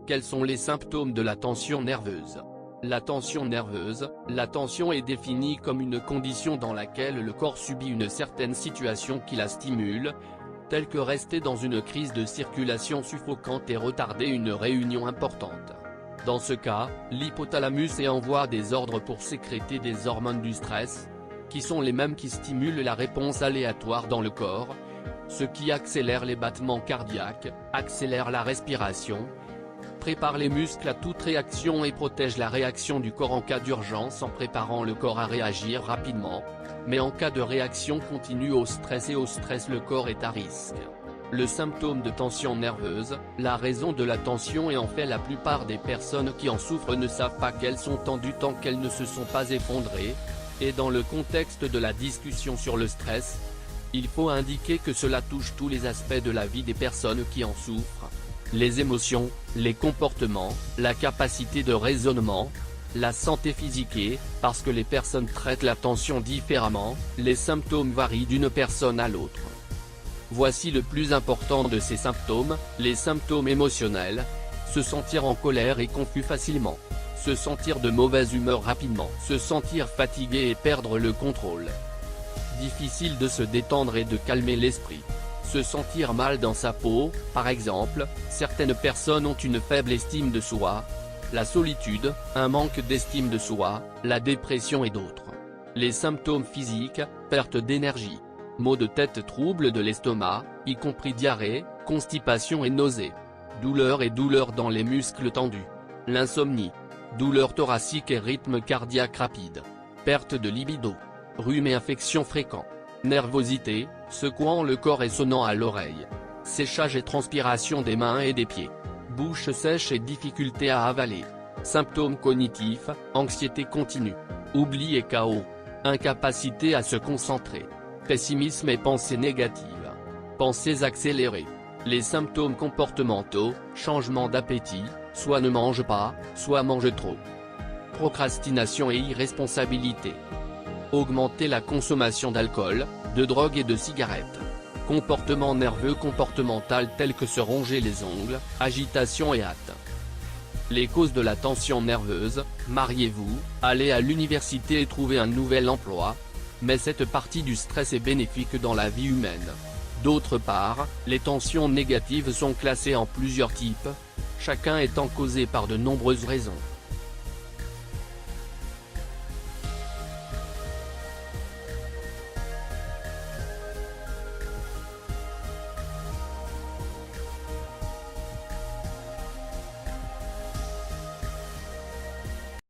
Quels sont les symptômes de la tension nerveuse? La tension nerveuse, la tension est définie comme une condition dans laquelle le corps subit une certaine situation qui la stimule, telle que rester dans une crise de circulation suffocante et retarder une réunion importante. Dans ce cas, l'hypothalamus envoie des ordres pour sécréter des hormones du stress, qui sont les mêmes qui stimulent la réponse aléatoire dans le corps, ce qui accélère les battements cardiaques, accélère la respiration, prépare les muscles à toute réaction et protège la réaction du corps en cas d'urgence en préparant le corps à réagir rapidement, mais en cas de réaction continue au stress le corps est à risque. Le symptôme de tension nerveuse, la raison de la tension et en fait la plupart des personnes qui en souffrent ne savent pas qu'elles sont tendues tant qu'elles ne se sont pas effondrées, et dans le contexte de la discussion sur le stress, il faut indiquer que cela touche tous les aspects de la vie des personnes qui en souffrent. Les émotions, les comportements, la capacité de raisonnement, la santé physique et, parce que les personnes traitent la tension différemment, les symptômes varient d'une personne à l'autre. Voici le plus important de ces symptômes, les symptômes émotionnels: se sentir en colère et confus facilement, se sentir de mauvaise humeur rapidement, se sentir fatigué et perdre le contrôle. Difficile de se détendre et de calmer l'esprit. Se sentir mal dans sa peau, par exemple, certaines personnes ont une faible estime de soi, la solitude, un manque d'estime de soi, la dépression et d'autres. Les symptômes physiques: perte d'énergie, maux de tête, troubles de l'estomac, y compris diarrhée, constipation et nausées, douleurs et douleurs dans les muscles tendus, l'insomnie, douleurs thoraciques et rythme cardiaque rapide, perte de libido, rhume et infections fréquents, nervosité, secouant le corps et sonnant à l'oreille, séchage et transpiration des mains et des pieds, bouche sèche et difficulté à avaler, symptômes cognitifs, anxiété continue, oubli et chaos, incapacité à se concentrer, pessimisme et pensées négatives, pensées accélérées. Les symptômes comportementaux: changement d'appétit, soit ne mange pas, soit mange trop, procrastination et irresponsabilité. Augmenter la consommation d'alcool, de drogue et de cigarettes. Comportement nerveux comportemental tels que se ronger les ongles, agitation et hâte. Les causes de la tension nerveuse: mariez-vous, allez à l'université et trouvez un nouvel emploi. Mais cette partie du stress est bénéfique dans la vie humaine. D'autre part, les tensions négatives sont classées en plusieurs types, chacun étant causé par de nombreuses raisons.